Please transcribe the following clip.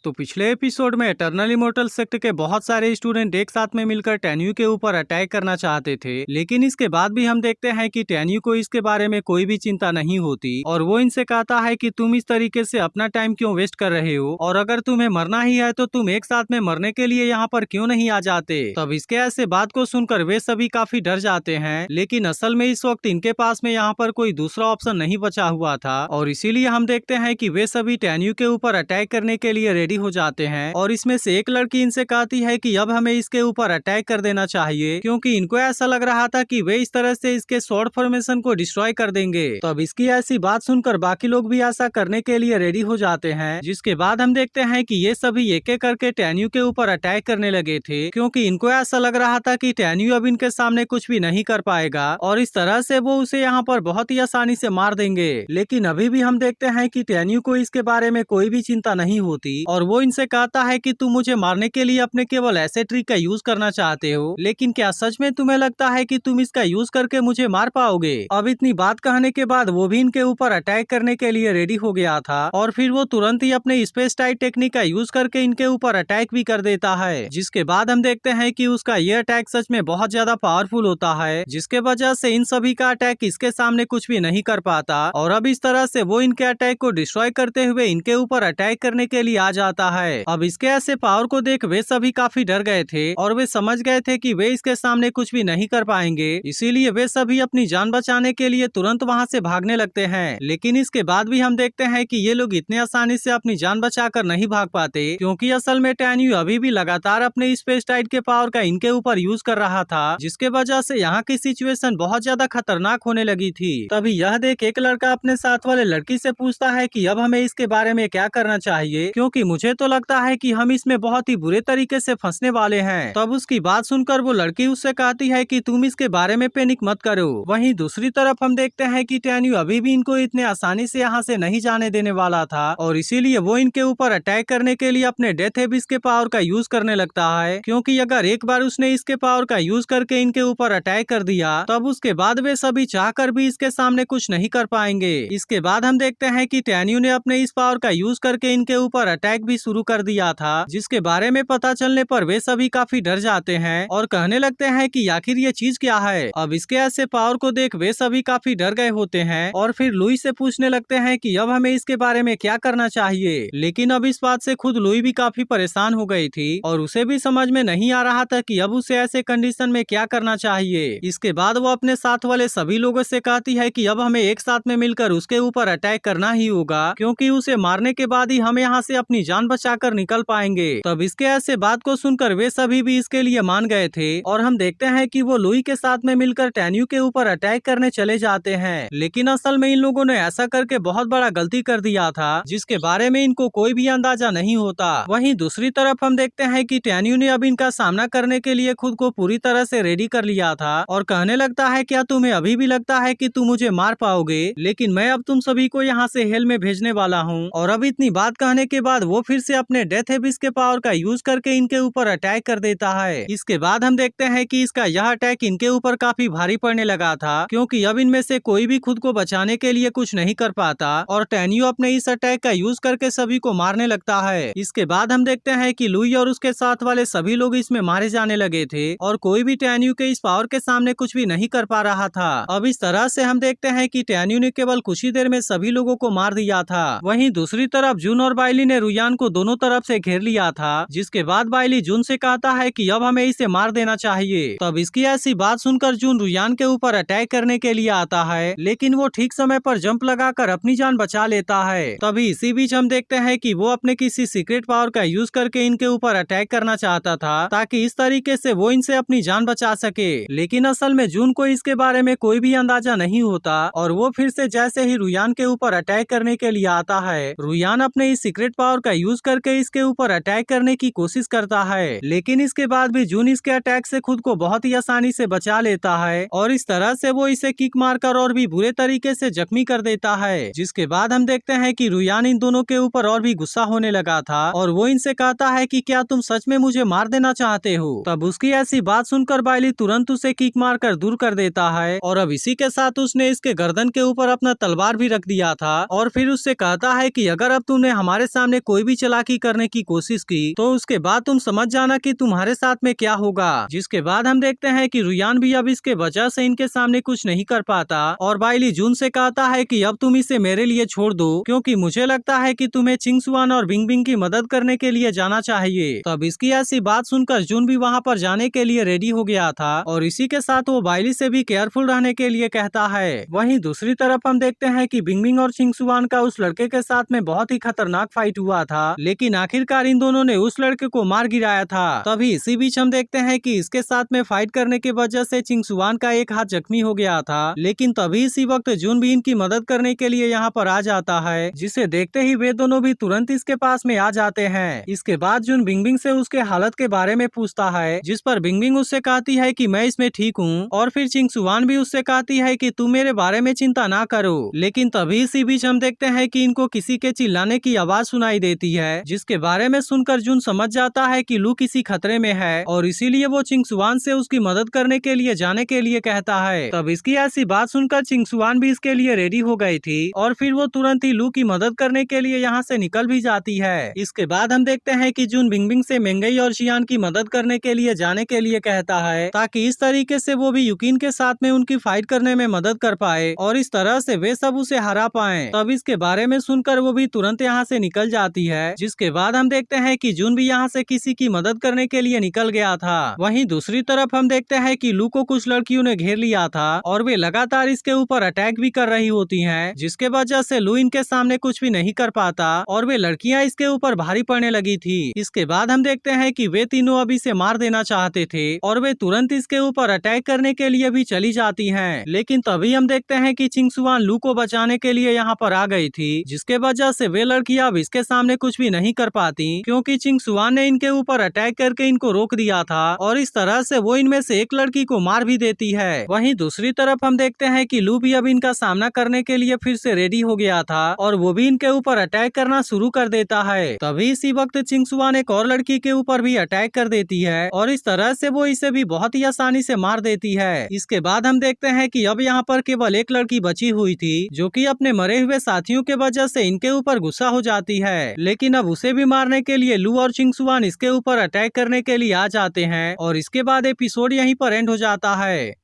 तो पिछले एपिसोड में इटर्नल इमॉर्टल सेक्ट के बहुत सारे स्टूडेंट एक साथ में मिलकर टेन्यू के ऊपर अटैक करना चाहते थे, लेकिन इसके बाद भी हम देखते हैं कि टेन्यू को इसके बारे में कोई भी चिंता नहीं होती और वो इनसे कहता है कि तुम इस तरीके से अपना टाइम क्यों वेस्ट कर रहे हो और अगर तुम्हें मरना ही है तो तुम एक साथ में मरने के लिए यहाँ पर क्यों नहीं आ जाते। तब इसके ऐसे बात को सुनकर वे सभी काफी डर जाते हैं, लेकिन असल में इस वक्त इनके पास में यहाँ पर कोई दूसरा ऑप्शन नहीं बचा हुआ था और इसीलिए हम देखते हैं कि वे सभी टेन्यू के ऊपर अटैक करने के लिए रेडी हो जाते हैं और इसमें से एक लड़की इनसे कहती है कि अब हमें इसके ऊपर अटैक कर देना चाहिए, क्योंकि इनको ऐसा लग रहा था कि वे इस तरह से इसके स्वॉर्ड फॉर्मेशन को डिस्ट्रॉय कर देंगे। तो अब इसकी ऐसी बात सुनकर बाकी लोग भी ऐसा करने के लिए रेडी हो जाते हैं, जिसके बाद हम देखते हैं कि ये सभी एक एक करके टेन्यू के ऊपर अटैक करने लगे थे, क्योंकि इनको ऐसा लग रहा था कि टेन्यू अब इनके सामने कुछ भी नहीं कर पाएगा और इस तरह से वो उसे यहाँ पर बहुत ही आसानी से मार देंगे। लेकिन अभी भी हम देखते हैं कि टेन्यू को इसके बारे में कोई भी चिंता नहीं होती और वो इनसे कहता है कि तुम मुझे मारने के लिए अपने केवल ऐसे ट्रिक का यूज करना चाहते हो, लेकिन क्या सच में तुम्हें लगता है कि तुम इसका यूज करके मुझे मार पाओगे। अब इतनी बात कहने के बाद वो भी इनके ऊपर अटैक करने के लिए रेडी हो गया था और फिर वो तुरंत ही अपने स्पेस टाइट टेक्निक का यूज करके इनके ऊपर अटैक भी कर देता है, जिसके बाद हम देखते हैं कि उसका ये अटैक सच में बहुत ज्यादा पावरफुल होता है, जिसके वजह से इन सभी का अटैक इसके सामने कुछ भी नहीं कर पाता और अब इस तरह से वो इनके अटैक को डिस्ट्रॉय करते हुए इनके ऊपर अटैक करने के लिए आ जाता है। अब इसके ऐसे पावर को देख वे सभी काफी डर गए थे और वे समझ गए थे कि वे इसके सामने कुछ भी नहीं कर पाएंगे, इसीलिए वे सभी अपनी जान बचाने के लिए तुरंत वहां से भागने लगते हैं। लेकिन इसके बाद भी हम देखते हैं कि ये लोग इतने आसानी से अपनी जान बचाकर नहीं भाग पाते, क्योंकि असल में टेन्यू अभी भी लगातार अपने स्पेस टाइट के पावर का इनके ऊपर यूज कर रहा था, जिसके वजह से यहाँ की सिचुएशन बहुत ज्यादा खतरनाक होने लगी थी। तभी यह देख एक लड़का अपने साथ वाले लड़की से पूछता है कि अब हमें इसके बारे में क्या करना चाहिए, क्योंकि मुझे तो लगता है कि हम इसमें बहुत ही बुरे तरीके से फंसने वाले हैं। तब उसकी बात सुनकर वो लड़की उससे कहती है कि तुम इसके बारे में पैनिक मत करो। वहीं दूसरी तरफ हम देखते हैं कि टेन्यू अभी भी इनको इतने आसानी से यहाँ से नहीं जाने देने वाला था और इसीलिए वो इनके ऊपर अटैक करने के लिए अपने डेथ एबिस के पावर का यूज करने लगता है, क्योंकि अगर एक बार उसने इसके पावर का यूज करके इनके ऊपर अटैक कर दिया तब उसके बाद वे सभी चाहकर भी इसके सामने कुछ नहीं कर पाएंगे। इसके बाद हम देखते हैं कि टेन्यू ने अपने इस पावर का यूज करके इनके ऊपर अटैक भी शुरू कर दिया था, जिसके बारे में पता चलने पर वे सभी काफी डर जाते हैं और कहने लगते हैं कि आखिर ये चीज क्या है। अब इसके ऐसे पावर को देख वे सभी काफी डर गए होते हैं और फिर लुई से पूछने लगते हैं कि अब हमें इसके बारे में क्या करना चाहिए। लेकिन अब इस बात से खुद लुई भी काफी परेशान हो गई थी और उसे भी समझ में नहीं आ रहा था कि अब उसे ऐसे कंडीशन में क्या करना चाहिए। इसके बाद वो अपने साथ वाले सभी लोगों से कहती है कि अब हमें एक साथ में मिलकर उसके ऊपर अटैक करना ही होगा, क्योंकि उसे मारने के बाद ही हम यहाँ से अपनी जान बचाकर निकल पाएंगे। तब इसके ऐसे बात को सुनकर वे सभी भी इसके लिए मान गए थे और हम देखते हैं कि वो लुई के साथ में मिलकर टेन्यू के ऊपर अटैक करने चले जाते हैं। लेकिन असल में इन लोगों ने ऐसा करके बहुत बड़ा गलती कर दिया था, जिसके बारे में इनको कोई भी अंदाजा नहीं होता। वहीं दूसरी तरफ हम देखते हैं कि टेन्यू ने अब इनका सामना करने के लिए खुद को पूरी तरह से रेडी कर लिया था और कहने लगता है क्या तुम्हें अभी भी लगता है कि तुम मुझे मार पाओगे, लेकिन मैं अब तुम सभी को यहाँ से हेल में भेजने वाला हूँ। और अब इतनी बात कहने के बाद वो फिर से अपने डेथ एबिस के पावर का यूज करके इनके ऊपर अटैक कर देता है। इसके बाद हम देखते हैं कि इसका यह अटैक इनके ऊपर काफी भारी पड़ने लगा था, क्योंकि अब इनमें से कोई भी खुद को बचाने के लिए कुछ नहीं कर पाता और टेन्यू अपने इस अटैक का यूज करके सभी को मारने लगता है। इसके बाद हम देखते हैं कि लुई और उसके साथ वाले सभी लोग इसमें मारे जाने लगे थे और कोई भी टेन्यू के इस पावर के सामने कुछ भी नहीं कर पा रहा था। अब इस तरह से हम देखते हैं कि टेन्यू ने केवल कुछ ही देर में सभी लोगों को मार दिया था। वहीं दूसरी तरफ जून और बाइली ने रुयान को दोनों तरफ से घेर लिया था, जिसके बाद बाइली जून से कहता है कि अब हमें इसे मार देना चाहिए। तब इसकी ऐसी बात सुनकर जून रुयान के ऊपर अटैक करने के लिए आता है, लेकिन वो ठीक समय पर जंप लगाकर अपनी जान बचा लेता है। तभी इसी बीच हम देखते हैं कि वो अपने किसी सीक्रेट पावर का यूज करके इनके ऊपर अटैक करना चाहता था, ताकि इस तरीके से वो इनसे अपनी जान बचा सके। लेकिन असल में जून को इसके बारे में कोई भी अंदाजा नहीं होता और वो फिर से जैसे ही रुयान के ऊपर अटैक करने के लिए आता है, रुयान अपने इस सीक्रेट पावर का यूज करके इसके ऊपर अटैक करने की कोशिश करता है, लेकिन इसके बाद भी जून इसके अटैक से खुद को बहुत ही आसानी से बचा लेता है और इस तरह से वो इसे किक मारकर और भी बुरे तरीके से जख्मी कर देता है। जिसके बाद हम देखते हैं कि रुयान इन दोनों के ऊपर और भी गुस्सा होने लगा था और वो इनसे कहता है कि क्या तुम सच में मुझे मार देना चाहते हो। तब उसकी ऐसी बात सुनकर बाइली तुरंत उसे किक मारकर दूर कर देता है और अब इसी के साथ उसने इसके गर्दन के ऊपर अपना तलवार भी रख दिया था और फिर उससे कहता है कि अगर अब तुमने हमारे सामने कोई भी भी चालाकी करने की कोशिश की तो उसके बाद तुम समझ जाना कि तुम्हारे साथ में क्या होगा। जिसके बाद हम देखते हैं कि रुयान भी अब इसके वजह से इनके सामने कुछ नहीं कर पाता और बाइली जून से कहता है कि अब तुम इसे मेरे लिए छोड़ दो, क्योंकि मुझे लगता है कि तुम्हें चिंगसुआन और बिंगबिंग की मदद करने के लिए जाना चाहिए। तब इसकी ऐसी बात सुनकर जून भी वहाँ पर जाने के लिए रेडी हो गया था और इसी के साथ वो बाइली से भी केयरफुल रहने के लिए कहता है। वहीं दूसरी तरफ हम देखते हैं कि बिंगबिंग और चिंगसुआन का उस लड़के के साथ में बहुत ही खतरनाक फाइट हुआ था, लेकिन आखिरकार इन दोनों ने उस लड़के को मार गिराया था। तभी इसी बीच हम देखते हैं कि इसके साथ में फाइट करने की वजह से चिंगसुआन का एक हाथ जख्मी हो गया था, लेकिन तभी इसी वक्त जून भी इनकी मदद करने के लिए यहाँ पर आ जाता है, जिसे देखते ही वे दोनों भी तुरंत इसके पास में आ जाते हैं। इसके बाद जून बिंगबिंग से उसके हालत के बारे में पूछता है, जिस पर बिंगबिंग उससे कहती है कि मैं इसमें ठीक हूँ और फिर चिंगसुआन भी उससे कहती है कि तुम मेरे बारे में चिंता ना करो। लेकिन तभी इसी बीच हम देखते हैं कि इनको किसी के चिल्लाने की आवाज सुनाई देती है, जिसके बारे में सुनकर जून समझ जाता है कि लू किसी खतरे में है और इसीलिए वो चिंगसुआन से उसकी मदद करने के लिए जाने के लिए कहता है। तब इसकी ऐसी बात सुनकर चिंगसुआन भी इसके लिए रेडी हो गई थी और फिर वो तुरंत ही लू की मदद करने के लिए यहाँ से निकल भी जाती है। इसके बाद हम देखते हैं कि जून बिंगबिंग से मेंगई और शियान की मदद करने के लिए जाने के लिए कहता है, ताकि इस तरीके से वो भी युकिन के साथ में उनकी फाइट करने में मदद कर पाए और इस तरह से वे सब उसे हरा पाए। तब इसके बारे में सुनकर वो भी तुरंत यहाँ से निकल जाती है। जिसके बाद हम देखते हैं कि जून भी यहाँ से किसी की मदद करने के लिए निकल गया था। वहीं दूसरी तरफ हम देखते हैं कि लू को कुछ लड़कियों ने घेर लिया था और वे लगातार इसके ऊपर अटैक भी कर रही होती हैं, जिसके वजह से लू इनके सामने कुछ भी नहीं कर पाता और वे लड़कियां इसके ऊपर भारी पड़ने लगी थी। इसके बाद हम देखते हैं कि वे तीनों अब इसे मार देना चाहते थे और वे तुरंत इसके ऊपर अटैक करने के लिए भी चली जाती हैं। लेकिन तभी हम देखते हैं कि चिंगसुआन लू को बचाने के लिए यहाँ पर आ गई थी, जिसके वजह से वे लड़कियां अब इसके सामने कुछ भी नहीं कर पाती, क्योंकि चिंगसुआन ने इनके ऊपर अटैक करके इनको रोक दिया था और इस तरह से वो इनमें से एक लड़की को मार भी देती है। वहीं दूसरी तरफ हम देखते हैं कि लू भी अब इनका सामना करने के लिए फिर से रेडी हो गया था और वो भी इनके ऊपर अटैक करना शुरू कर देता है। तभी इसी वक्त चिंगसुआन एक और लड़की के ऊपर भी अटैक कर देती है और इस तरह से वो इसे भी बहुत ही आसानी से मार देती है। इसके बाद हम देखते हैं कि अब यहाँ पर केवल एक लड़की बची हुई थी, जो कि अपने मरे हुए साथियों के वजह से इनके ऊपर गुस्सा हो जाती है, लेकिन अब उसे भी मारने के लिए लू और चिंगसुआन इसके ऊपर अटैक करने के लिए आ जाते हैं और इसके बाद एपिसोड यहीं पर एंड हो जाता है।